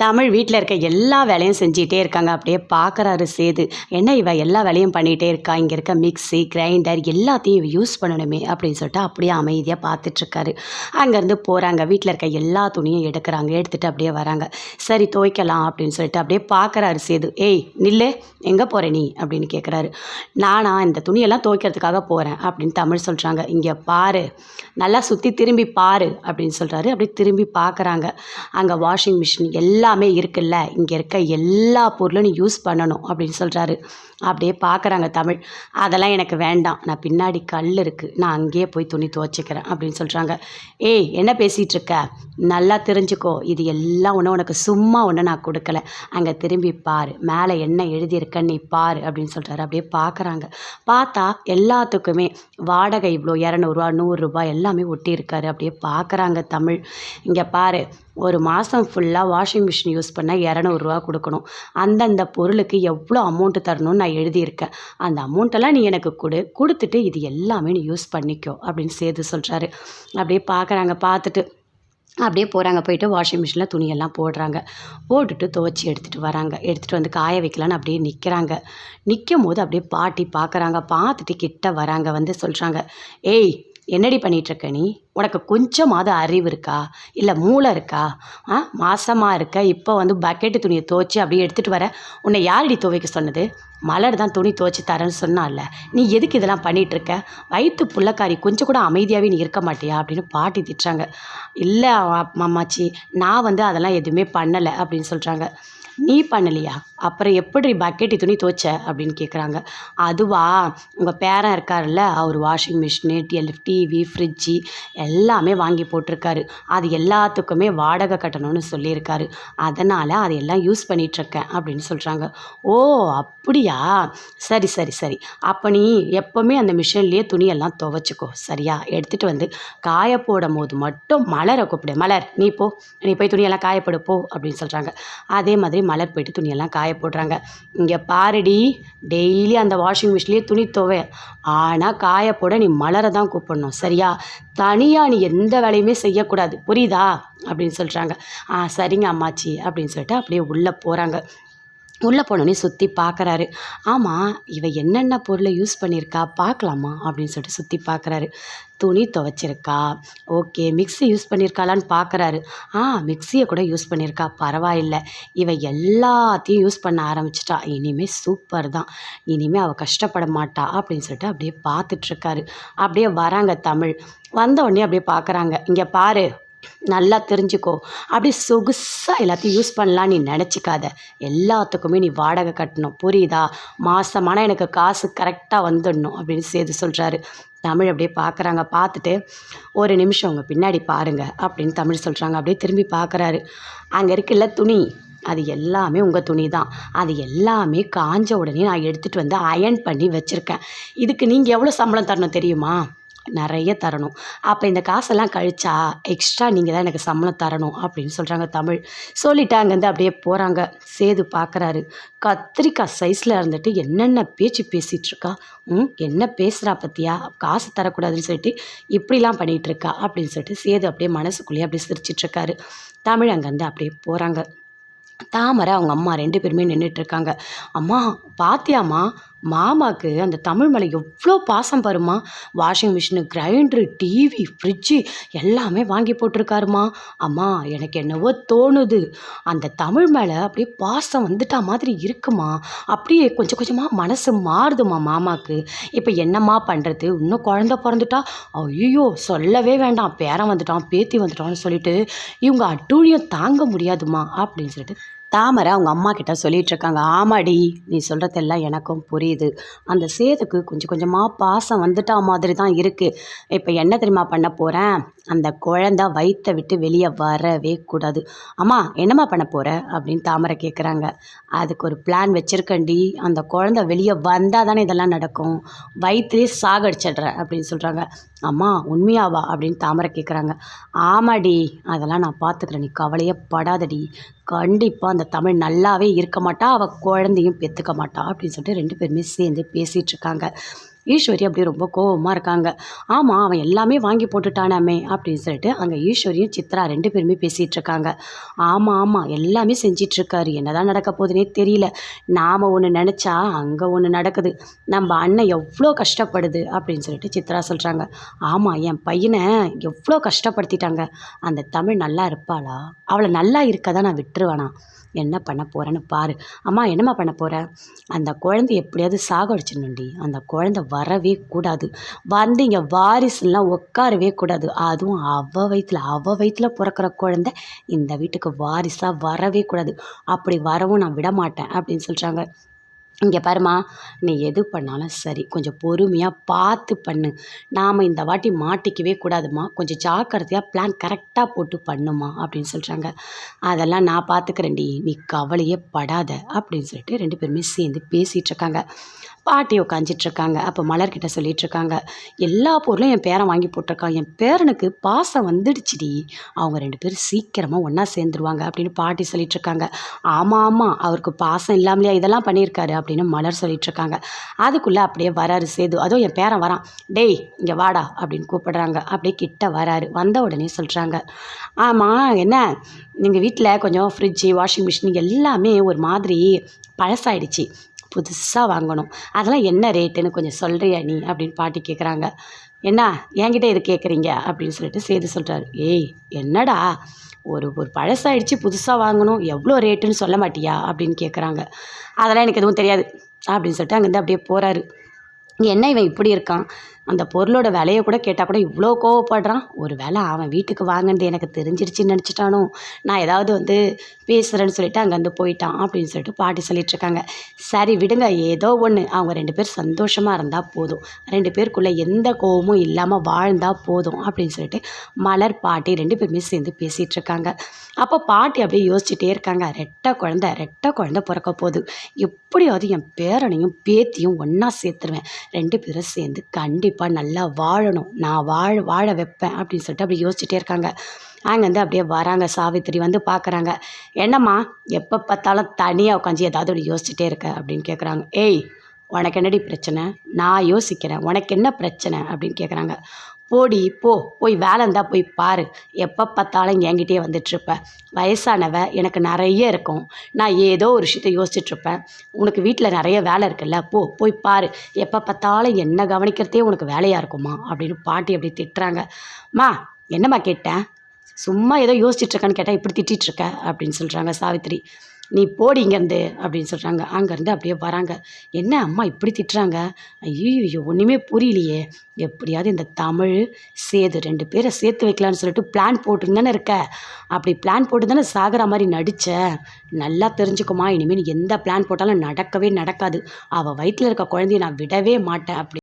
தமிழ் வீட்டில் இருக்க எல்லா வேலையும் செஞ்சிகிட்டே இருக்காங்க. அப்படியே பார்க்குறாரு சேது. என்ன இவ எல்லா வேலையும் பண்ணிகிட்டே இருக்கா, இங்கே இருக்க மிக்ஸி கிரைண்டர் எல்லாத்தையும் இவ யூஸ் பண்ணணுமே அப்படின்னு சொல்லிட்டு அப்படியே அமைதியாக பார்த்துட்ருக்காரு. அங்கேருந்து போகிறாங்க. வீட்டில் இருக்க எல்லா துணியும் எடுக்கிறாங்க. எடுத்துகிட்டு அப்படியே வராங்க. சரி துவைக்கலாம் அப்படின்னு சொல்லிட்டு அப்படியே பார்க்குறாரு சேது. ஏய் நில்லு, எங்கே போகிற நீ அப்படின்னு கேட்குறாரு. நானா இந்த துணியெல்லாம் துவைக்கிறதுக்காக போகிறேன் அப்படின்னு தமிழ் சொல்கிறாங்க. இங்கே பாரு, நல்லா சுற்றி திரும்பி பாரு அப்படின்னு சொல்கிறாரு. அப்படியே திரும்பி பார்க்குறாங்க. அங்கே வாஷிங் மிஷின் எல்லாமே இருக்குல்ல, இங்கே இருக்க எல்லா பொருளும் நீ யூஸ் பண்ணணும் அப்படின்னு சொல்கிறாரு. அப்படியே பார்க்குறாங்க தமிழ். அதெல்லாம் எனக்கு வேண்டாம், நான் பின்னாடி கல் இருக்குது, நான் அங்கேயே போய் துணி துவைச்சிக்கிறேன் அப்படின்னு சொல்கிறாங்க. ஏய் என்ன பேசிகிட்டு இருக்க, நல்லா தெரிஞ்சுக்கோ, இது எல்லாம் ஒன்று உனக்கு சும்மா ஒன்று நான் கொடுக்கல, அங்கே திரும்பி பாரு, மேலே என்ன எழுதியிருக்கன்னு நீ பாரு அப்படின்னு சொல்கிறாரு. அப்படியே பார்க்குறாங்க. பார்த்தா எல்லாத்துக்குமே வாடகை இவ்வளோ 200 100 எல்லாமே ஒட்டியிருக்காரு. அப்படியே பார்க்குறாங்க தமிழ். இங்கே பாரு, ஒரு மாதம் ஃபுல்லாக வாஷிங் மிஷின் யூஸ் பண்ணால் 200 கொடுக்கணும். அந்தந்த பொருளுக்கு எவ்வளோ அமௌண்ட்டு தரணும்னு நான் எழுதியிருக்கேன். அந்த அமௌண்ட்டெல்லாம் நீ எனக்கு கொடுத்துட்டு இது எல்லாமே நீ யூஸ் பண்ணிக்கோ அப்படின்னு சேது சொல்கிறாரு. அப்படியே பார்க்குறாங்க. பார்த்துட்டு அப்படியே போகிறாங்க. போயிட்டு வாஷிங் மிஷினில் துணியெல்லாம் போடுறாங்க. போட்டுட்டு துவைச்சி எடுத்துகிட்டு வராங்க. எடுத்துகிட்டு வந்து காய வைக்கலான்னு அப்படியே நிற்கிறாங்க. நிற்கும் போது அப்படியே பாட்டி பார்க்குறாங்க. பார்த்துட்டு கிட்ட வராங்க. வந்து சொல்கிறாங்க, ஏய் என்னடி பண்ணிகிட்ருக்க நீ, உனக்கு கொஞ்சமாவது அறிவு இருக்கா, இல்லை மூளை இருக்கா? மாசமாக இருக்க, இப்போ வந்து பக்கெட்டு துணியை துவைச்சி அப்படியே எடுத்துகிட்டு வர, உன்னை யாரடி துவைக்க சொன்னது? மலர் தான் துணி துவைச்சி தரேன்னு சொன்னால, நீ எதுக்கு இதெல்லாம் பண்ணிகிட்ருக்க? வயிற்று புள்ளக்காரி, கொஞ்சம் கூட அமைதியாகவே நீ இருக்க மாட்டியா அப்படின்னு பாட்டி திட்டுறாங்க. இல்லை அம்மாச்சி, நான் வந்து அதெல்லாம் எதுவுமே பண்ணலை அப்படின்னு சொல்கிறாங்க. நீ பண்ணலையா, அப்புறம் எப்படி பக்கெட்டு துணி துவைச்ச அப்படின்னு கேட்குறாங்க. அதுவா, உங்கள் பேரன் இருக்கார்ல, அவர் வாஷிங் மிஷினு டிவி ஃப்ரிட்ஜி எல்லாமே வாங்கி போட்டிருக்காரு. அது எல்லாத்துக்குமே வாடகை கட்டணும்னு சொல்லியிருக்காரு. அதனால் அதையெல்லாம் யூஸ் பண்ணிகிட்ருக்கேன் அப்படின்னு சொல்கிறாங்க. ஓ அப்படியா, சரி சரி சரி, அப்போ நீ எப்போவுமே அந்த மிஷின்லேயே துணியெல்லாம் துவைச்சிக்கோ சரியா? எடுத்துகிட்டு வந்து காய போடும் போது மட்டும் மலரை கூப்பிடு. மலர் நீ போ, நீ போய் துணியெல்லாம் காயப்படு போ அப்படின்னு சொல்கிறாங்க. அதே மாதிரி மலர் போய்ட்டு துணியெல்லாம் காய போடுறாங்க. இங்கே பாருடி, டெய்லி அந்த வாஷிங் மிஷின்லேயே துணி துவை, ஆனால் காய போட நீ மலரை தான் கூப்பிடணும் சரியா? தனியாக நீ எந்த வேலையுமே செய்யக்கூடாது, புரியுதா அப்படின்னு சொல்கிறாங்க. சரிங்க அம்மாச்சி அப்படின்னு சொல்லிட்டு அப்படியே உள்ளே போகிறாங்க. உள்ளே போனோடனே சுற்றி பார்க்குறாரு. ஆமாம், இவ என்னென்ன பொருளை யூஸ் பண்ணியிருக்கா பார்க்கலாமா அப்படின்னு சொல்லிட்டு சுற்றி பார்க்குறாரு. துணி துவைச்சிருக்கா, ஓகே. மிக்ஸி யூஸ் பண்ணியிருக்காளான்னு பார்க்குறாரு. மிக்ஸியை கூட யூஸ் பண்ணியிருக்கா, பரவாயில்லை. இவ எல்லாத்தையும் யூஸ் பண்ண ஆரம்பிச்சிட்டா, இனிமேல் சூப்பர் தான், இனிமேல் அவள் கஷ்டப்பட மாட்டா அப்படின்னு சொல்லிட்டு அப்படியே பார்த்துட்ருக்காரு. அப்படியே வராங்க தமிழ். வந்த உடனே அப்படியே பார்க்குறாங்க. இங்கே பாரு, நல்லா தெரிஞ்சுக்கோ, அப்படி சொகுசாக எல்லாத்தையும் யூஸ் பண்ணலாம் நீ நினச்சிக்காத, எல்லாத்துக்குமே நீ வாடகை கட்டணும், புரியுதா? மாதமான எனக்கு காசு கரெக்டாக வந்துடணும் அப்படின்னு சேது சொல்கிறாரு. தமிழ் அப்படியே பார்க்குறாங்க. பார்த்துட்டு ஒரு நிமிஷம் உங்கள் பின்னாடி பாருங்கள் அப்படின்னு தமிழ் சொல்கிறாங்க. அப்படியே திரும்பி பார்க்குறாரு. அங்கே இருக்குல்ல துணி, அது எல்லாமே உங்கள் துணி தான். அது எல்லாமே காஞ்ச உடனே நான் எடுத்துகிட்டு வந்து அயர்ன் பண்ணி வச்சுருக்கேன். இதுக்கு நீங்கள் எவ்வளோ சம்பளம் தரணும் தெரியுமா? நிறைய தரணும். அப்போ இந்த காசெல்லாம் கழிச்சா எக்ஸ்ட்ரா நீங்கள் தான் எனக்கு சம்பளம் தரணும் அப்படின்னு சொல்கிறாங்க தமிழ். சொல்லிவிட்டு அங்கேருந்து அப்படியே போகிறாங்க. சேது பார்க்குறாரு. கத்திரிக்காய் சைஸில் இருந்துட்டு என்னென்ன பேச்சு பேசிகிட்ருக்கா, என்ன பேசுகிறா பற்றியா, காசு தரக்கூடாதுன்னு சொல்லிட்டு இப்படிலாம் பண்ணிகிட்ருக்கா அப்படின்னு சொல்லிட்டு சேது அப்படியே மனசுக்குள்ளேயே அப்படியே சிரிச்சிட்ருக்காரு. தமிழ் அங்கேருந்து அப்படியே போகிறாங்க. தாமரை அவங்க அம்மா 2 பேருமே நின்றுட்டுருக்காங்க. அம்மா பாத்தியாம்மா, மாமாவுக்கு அந்த தமிழ் மேலே எவ்வளோ பாசம் பாருமா, washing machine grinder TV fridge எல்லாமே வாங்கி போட்டிருக்காருமா. அம்மா எனக்கு என்னவோ தோணுது, அந்த தமிழ் மேலே அப்படியே பாசம் வந்துட்டா மாதிரி இருக்குமா, அப்படியே கொஞ்சம் கொஞ்சமாக மனசு மாறுதுமா மாமாவுக்கு. இப்போ என்னம்மா பண்ணுறது, இன்னும் குழந்த பிறந்துட்டா, ஐயோ சொல்லவே வேண்டாம், பேரன் வந்துட்டான் பேத்தி வந்துட்டான்னு சொல்லிட்டு இவங்க அட்டூழியம் தாங்க முடியாதுமா அப்படின்னு சொல்லிட்டு தாமரை அவங்க அம்மா கிட்ட சொல்லிகிட்ருக்காங்க. ஆமாடி, நீ சொல்கிறதெல்லாம் எனக்கும் புரியுது. அந்த சேதுக்கு கொஞ்சம் கொஞ்சமாக பாசம் வந்துட்டா மாதிரி தான் இருக்குது. இப்போ என்ன தெரியுமா பண்ண போகிறேன், அந்த குழந்தை வயிற்றை விட்டு வெளியே வரவே கூடாது. அம்மா என்னம்மா பண்ண போகிற அப்படின்னு தாமரை கேட்குறாங்க. அதுக்கு ஒரு பிளான் வச்சுருக்கேன்டி, அந்த குழந்தை வெளியே வந்தால் தானே இதெல்லாம் நடக்கும், வயிற்றுலேயே சாகடிச்சிடுறேன் அப்படின்னு சொல்கிறாங்க. அம்மா உண்மையாவா அப்படின்னு தாமரை கேட்குறாங்க. ஆமாடி, அதெல்லாம் நான் பார்த்துக்கிறேன், நீ கவலையே படாதடி, கண்டிப்பாக அந்த தமிழ் நல்லாவே இருக்க மாட்டா, அவள் குழந்தையும் பெற்றுக்க மாட்டா அப்படின்னு சொல்லிட்டு 2 பேருமே சேர்ந்து பேசிகிட்ருக்காங்க. ஈஸ்வரி அப்படியே ரொம்ப கோவமாக இருக்காங்க. ஆமாம், அவன் எல்லாமே வாங்கி போட்டுட்டானாமே அப்படின்னு சொல்லிட்டு அங்கே ஈஸ்வரியும் சித்ரா 2 பேருமே பேசிகிட்டு இருக்காங்க. ஆமாம் ஆமாம், எல்லாமே செஞ்சிட்ருக்காரு. என்னதான் நடக்க போகுதுன்னே தெரியல. நாம் ஒன்று நினச்சா அங்கே ஒன்று நடக்குது. நம்ம அண்ணன் எவ்வளோ கஷ்டப்படுது அப்படின்னு சொல்லிட்டு சித்ரா சொல்கிறாங்க. ஆமாம், என் பையனை எவ்வளோ கஷ்டப்படுத்திட்டாங்க. அந்த தமிழ் நல்லா இருப்பாளா? அவளை நல்லா இருக்க தான் நான் விட்டுருவேனா? என்ன பண்ண போகிறேன்னு பாரு. அம்மா என்னம்மா பண்ண போகிற? அந்த குழந்தைய எப்படியாவது சாகடிச்சிடணும்டி. அந்த குழந்தை வரவே கூடாது. வந்து இங்கே வாரிசுலாம் உட்காரவே கூடாது. அதுவும் அவள் வயிற்றுல பிறக்கிற குழந்தை இந்த வீட்டுக்கு வாரிசாக வரவே கூடாது. அப்படி வரவும் நான் விட மாட்டேன் அப்படின்னு சொல்கிறாங்க. இங்கே பாரும்மா, நீ எது பண்ணாலும் சரி கொஞ்சம் பொறுமையாக பார்த்து பண்ணு. நாம் இந்த வாட்டி மாட்டிக்கவே கூடாதும்மா. கொஞ்சம் ஜாக்கிரதையாக பிளான் கரெக்டாக போட்டு பண்ணுமா அப்படின்னு சொல்கிறாங்க. அதெல்லாம் நான் பார்த்துக்கிறேன்டி, நீ கவலையே படாத அப்படின்னு சொல்லிட்டு 2 பேருமே சேர்ந்து பேசிகிட்டு இருக்காங்க. பாட்டி உட்காந்துட்ருக்காங்க. அப்போ மலர்கிட்ட சொல்லிகிட்ருக்காங்க, எல்லா பொருளும் என் பேரன் வாங்கி போட்டிருக்கான். என் பேரனுக்கு பாசம் வந்துடுச்சுடி. அவங்க 2 பேரும் சீக்கிரமாக ஒன்றா சேர்ந்துருவாங்க அப்படின்னு பாட்டி சொல்லிகிட்ருக்காங்க. ஆமாம் ஆமாம், அவருக்கு பாசம் இல்லாமலையா இதெல்லாம் பண்ணியிருக்காரு அப்படின்னு மலர் சொல்லிகிட்ருக்காங்க. அதுக்குள்ளே அப்படியே வராரு சேது. அதுவும் என் பேரன் வரான். டேய் இங்கே வாடா அப்படின்னு கூப்பிடுறாங்க. அப்படியே கிட்ட வராரு. வந்த உடனே சொல்கிறாங்க, ஆமாம் என்ன எங்கள் வீட்டில் கொஞ்சம் ஃப்ரிட்ஜு வாஷிங் மிஷின் எல்லாமே ஒரு மாதிரி பழசாயிடுச்சு, புதுசாக வாங்கணும். அதெல்லாம் என்ன ரேட்டுன்னு கொஞ்சம் சொல்கிறியா நீ அப்படின்னு பாட்டி கேட்குறாங்க. என்ன என்கிட்ட இது கேட்குறீங்க அப்படின்னு சொல்லிட்டு சேது சொல்கிறாரு. ஏய் என்னடா, ஒரு ஒரு பழசாயிடுச்சு புதுசாக வாங்கணும், எவ்வளோ ரேட்டுன்னு சொல்ல மாட்டியா அப்படின்னு கேட்குறாங்க. அதெல்லாம் எனக்கு எதுவும் தெரியாது அப்படின்னு சொல்லிட்டு அங்கேருந்து அப்படியே போகிறாரு. என்ன இவன் இப்படி இருக்கான், அந்த பொருளோட விலையை கூட கேட்டால் கூட இவ்வளோ கோவப்படுறான். ஒரு வேளை அவன் வீட்டுக்கு வாங்கினது எனக்கு தெரிஞ்சிருச்சுன்னு நினச்சிட்டானோ, நான் ஏதாவது பேசுகிறேன்னு சொல்லிட்டு அங்கேருந்து போயிட்டான் அப்படின்னு சொல்லிட்டு பாட்டி சொல்லிகிட்ருக்காங்க. சரி விடுங்க, ஏதோ ஒன்று, அவங்க 2 பேர் சந்தோஷமாக இருந்தால் போதும், 2 பேருக்குள்ளே எந்த கோவமும் இல்லாமல் வாழ்ந்தால் போதும் அப்படின்னு சொல்லிட்டு மலர் பாட்டி 2 பேருமே சேர்ந்து பேசிகிட்ருக்காங்க. அப்போ பாட்டி அப்படியே யோசிச்சுட்டே இருக்காங்க. ரெட்டை குழந்தை பிறக்க போகுது, எப்படியாவது என் பேரனையும் பேத்தியும் ஒன்றா சேர்த்துருவேன், 2 பேரும் சேர்ந்து கண்டிப்பாக நல்லா வாழணும், நான் வாழ வைப்பேன் அப்படின்னு சொல்லிட்டு அப்படி யோசிச்சுட்டே இருக்காங்க. அங்கேருந்து அப்படியே வராங்க. சாவித்திரி வந்து பார்க்குறாங்க. என்னம்மா எப்போ பார்த்தாலும் தனியாக உட்காந்து ஏதாவது ஒரு யோசிச்சுட்டே இருக்க அப்படின்னு கேட்குறாங்க. ஏய் உனக்கு என்னடி பிரச்சனை? நான் யோசிக்கிறேன், உனக்கு என்ன பிரச்சனை அப்படின்னு கேட்குறாங்க. போடி போய் வேலை இருந்தால் போய் பாரு, எப்போ பார்த்தாலும் என்கிட்டயே வந்துட்டுருப்பேன். வயசானவ, எனக்கு நிறைய இருக்கும், நான் ஏதோ ஒரு விஷயத்தை யோசிச்சுட்ருப்பேன். உனக்கு வீட்டில் நிறைய வேலை இருக்குல்ல, போய் பாரு, எப்போ பார்த்தாலும் என்ன கவனிக்கிறதே உனக்கு வேலையாக இருக்குமா அப்படின்னு பாட்டி அப்படி திட்டுறாங்க. மா என்னம்மா கேட்டேன், சும்மா ஏதோ யோசிச்சுட்ருக்கான்னு கேட்டால் இப்படி திட்டிகிட்ருக்க அப்படின்னு சொல்கிறாங்க சாவித்திரி. நீ போடி இங்கேருந்து அப்படின்னு சொல்கிறாங்க. அங்கேருந்து அப்படியே வராங்க. என்ன அம்மா இப்படி திட்டுறாங்க, ஐயோ ஒன்றுமே புரியலையே, எப்படியாவது இந்த தமிழ் சேது 2 பேரை சேர்த்து வைக்கலான்னு சொல்லிட்டு பிளான் போட்டுன்னு தானே இருக்க, அப்படி பிளான் போட்டு தானே சாகிற மாதிரி நடித்த. நல்லா தெரிஞ்சுக்குமா, இனிமேல் எந்த பிளான் போட்டாலும் நடக்கவே நடக்காது, அவள் வயிற்றில் இருக்க குழந்தைய நான் விடவே மாட்டேன் அப்படி